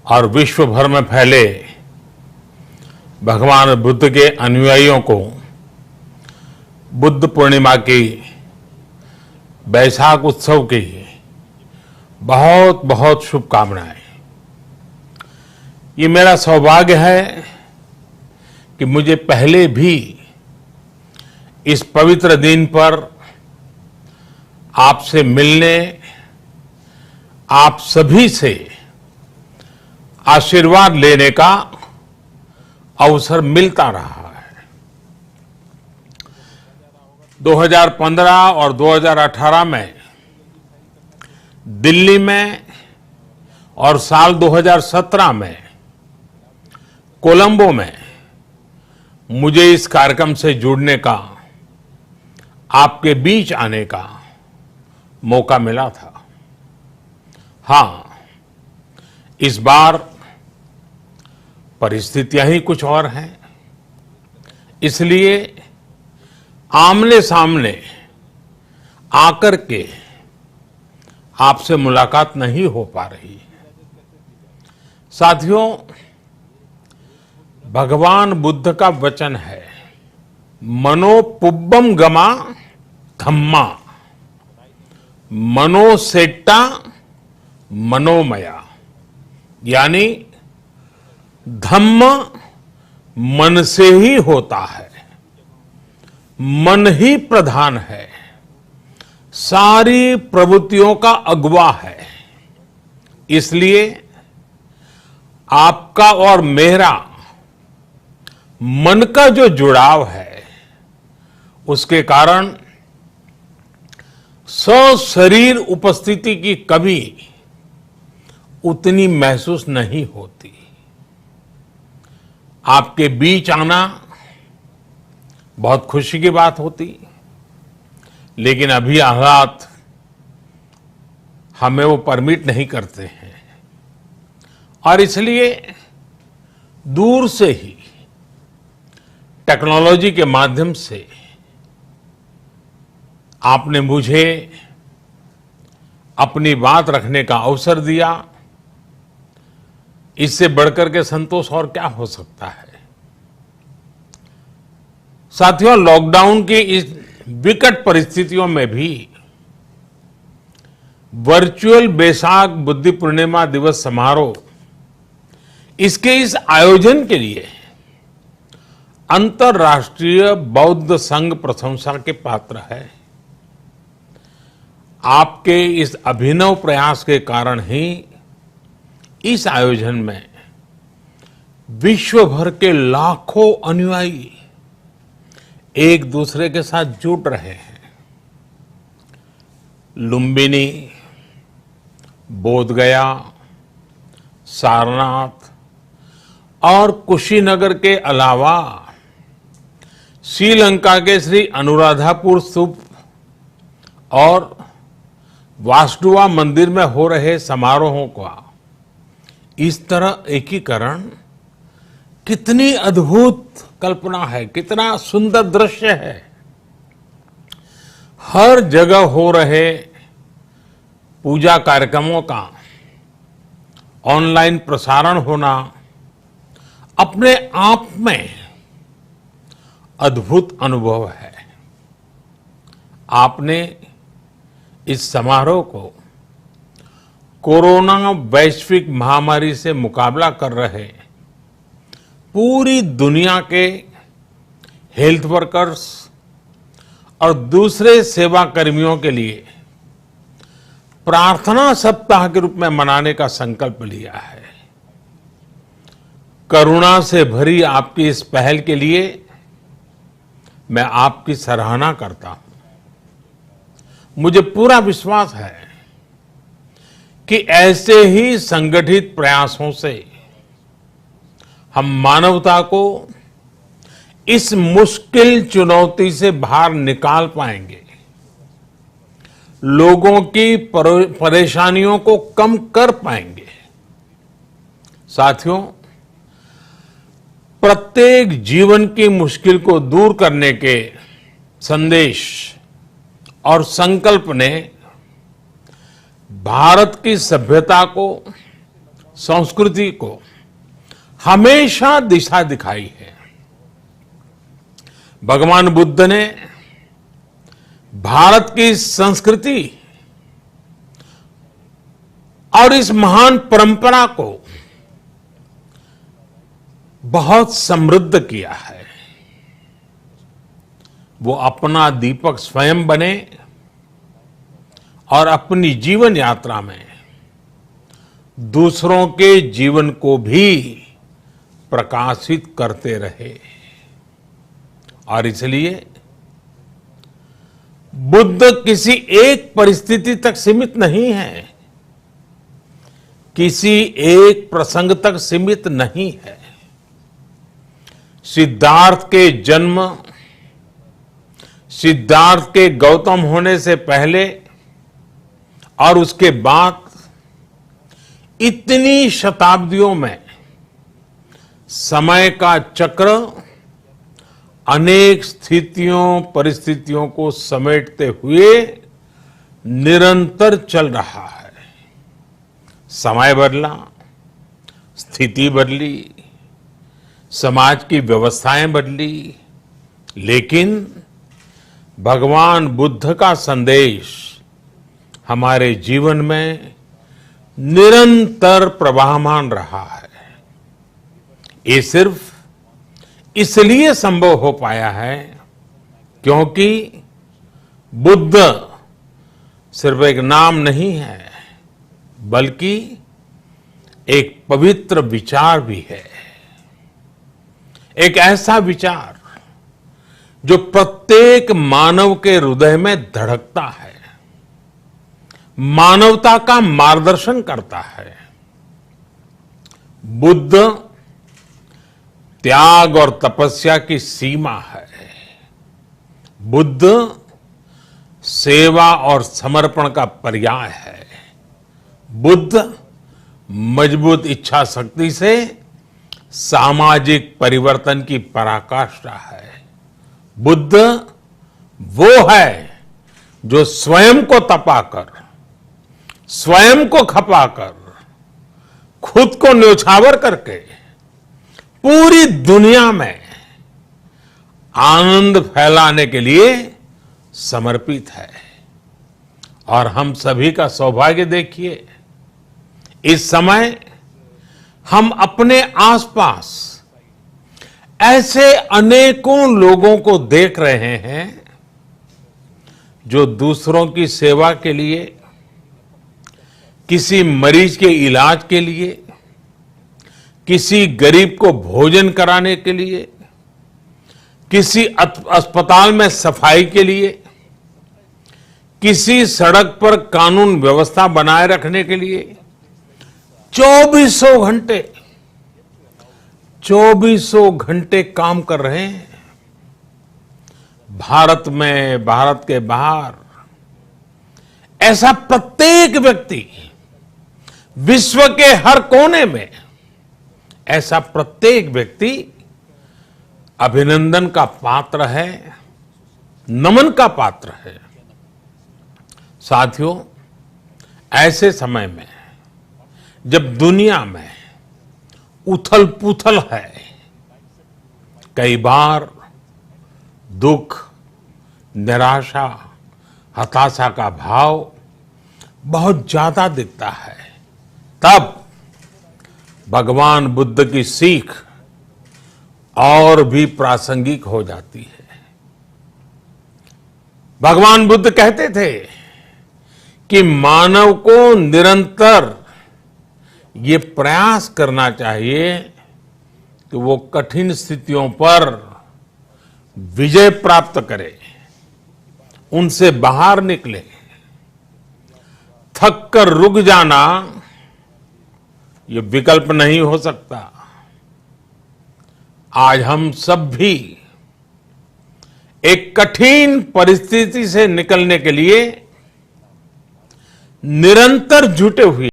और विश्व भर में फैले भगवान बुद्ध के अनुयायियों को बुद्ध पूर्णिमा की बैसाख उत्सव की बहुत बहुत शुभकामनाएं। ये मेरा सौभाग्य है कि मुझे पहले भी इस पवित्र दिन पर आपसे मिलने, आप सभी से आशीर्वाद लेने का अवसर मिलता रहा है। 2015 और 2018 में दिल्ली में और साल 2017 में कोलंबो में मुझे इस कार्यक्रम से जुड़ने का, आपके बीच आने का मौका मिला था। हां, इस बार परिस्थितियां ही कुछ और हैं, इसलिए आमने सामने आकर के आपसे मुलाकात नहीं हो पा रही। साथियों, भगवान बुद्ध का वचन है, मनो पुब्बम गमा धम्मा, मनोसेट्टा मनोमया, यानी धम्म मन से ही होता है, मन ही प्रधान है, सारी प्रवृत्तियों का अगुवा है। इसलिए आपका और मेरा मन का जो जुड़ाव है, उसके कारण सशरीर उपस्थिति की कभी उतनी महसूस नहीं होती। आपके बीच आना बहुत खुशी की बात होती, लेकिन अभी हालात हमें वो परमिट नहीं करते हैं और इसलिए दूर से ही टेक्नोलॉजी के माध्यम से आपने मुझे अपनी बात रखने का अवसर दिया। इससे बढ़कर के संतोष और क्या हो सकता है। साथियों, लॉकडाउन की इस विकट परिस्थितियों में भी वर्चुअल बैसाख बुद्ध पूर्णिमा दिवस समारोह, इसके इस आयोजन के लिए अंतर्राष्ट्रीय बौद्ध संघ प्रशंसा के पात्र है। आपके इस अभिनव प्रयास के कारण ही इस आयोजन में विश्व भर के लाखों अनुयायी एक दूसरे के साथ जुड़ रहे हैं। लुम्बिनी, बोधगया, सारनाथ और कुशीनगर के अलावा श्रीलंका के श्री अनुराधापुर स्तूप और वासुदेवा मंदिर में हो रहे समारोहों का इस तरह एकीकरण कितनी अद्भुत कल्पना है, कितना सुंदर दृश्य है। हर जगह हो रहे पूजा कार्यक्रमों का ऑनलाइन प्रसारण होना अपने आप में अद्भुत अनुभव है। आपने इस समारोह को कोरोना वैश्विक महामारी से मुकाबला कर रहे पूरी दुनिया के हेल्थ वर्कर्स और दूसरे सेवा कर्मियों के लिए प्रार्थना सप्ताह के रूप में मनाने का संकल्प लिया है। करुणा से भरी आपकी इस पहल के लिए मैं आपकी सराहना करता हूं। मुझे पूरा विश्वास है कि ऐसे ही संगठित प्रयासों से हम मानवता को इस मुश्किल चुनौती से बाहर निकाल पाएंगे, लोगों की परेशानियों को कम कर पाएंगे। साथियों, प्रत्येक जीवन की मुश्किल को दूर करने के संदेश और संकल्प ने भारत की सभ्यता को संस्कृति को हमेशा दिशा दिखाई है। भगवान बुद्ध ने भारत की संस्कृति और इस महान परंपरा को बहुत समृद्ध किया है। वो अपना दीपक स्वयं बने और अपनी जीवन यात्रा में दूसरों के जीवन को भी प्रकाशित करते रहे। और इसलिए बुद्ध किसी एक परिस्थिति तक सीमित नहीं है, किसी एक प्रसंग तक सीमित नहीं है। सिद्धार्थ के जन्म, सिद्धार्थ के गौतम होने से पहले और उसके बाद इतनी शताब्दियों में समय का चक्र अनेक स्थितियों परिस्थितियों को समेटते हुए निरंतर चल रहा है। समय बदला, स्थिति बदली, समाज की व्यवस्थाएं बदली, लेकिन भगवान बुद्ध का संदेश हमारे जीवन में निरंतर प्रवाहमान रहा है। ये सिर्फ इसलिए संभव हो पाया है क्योंकि बुद्ध सिर्फ एक नाम नहीं है, बल्कि एक पवित्र विचार भी है। एक ऐसा विचार जो प्रत्येक मानव के हृदय में धड़कता है, मानवता का मार्गदर्शन करता है। बुद्ध त्याग और तपस्या की सीमा है। बुद्ध सेवा और समर्पण का पर्याय है। बुद्ध मजबूत इच्छा शक्ति से सामाजिक परिवर्तन की पराकाष्ठा है। बुद्ध वो है जो स्वयं को तपाकर, स्वयं को खपाकर, खुद को न्योछावर करके पूरी दुनिया में आनंद फैलाने के लिए समर्पित है। और हम सभी का सौभाग्य देखिए, इस समय हम अपने आसपास ऐसे अनेकों लोगों को देख रहे हैं जो दूसरों की सेवा के लिए, किसी मरीज के इलाज के लिए, किसी गरीब को भोजन कराने के लिए, किसी अस्पताल में सफाई के लिए, किसी सड़क पर कानून व्यवस्था बनाए रखने के लिए चौबीसों घंटे काम कर रहे हैं। भारत में, भारत के बाहर ऐसा प्रत्येक व्यक्ति, विश्व के हर कोने में ऐसा प्रत्येक व्यक्ति अभिनंदन का पात्र है, नमन का पात्र है। साथियों, ऐसे समय में जब दुनिया में उथल पुथल है, कई बार दुख, निराशा, हताशा का भाव बहुत ज्यादा दिखता है, तब भगवान बुद्ध की सीख और भी प्रासंगिक हो जाती है। भगवान बुद्ध कहते थे कि मानव को निरंतर ये प्रयास करना चाहिए कि वो कठिन स्थितियों पर विजय प्राप्त करे, उनसे बाहर निकले। थक कर रुक जाना ये विकल्प नहीं हो सकता। आज हम सब भी एक कठिन परिस्थिति से निकलने के लिए निरंतर जुटे हुए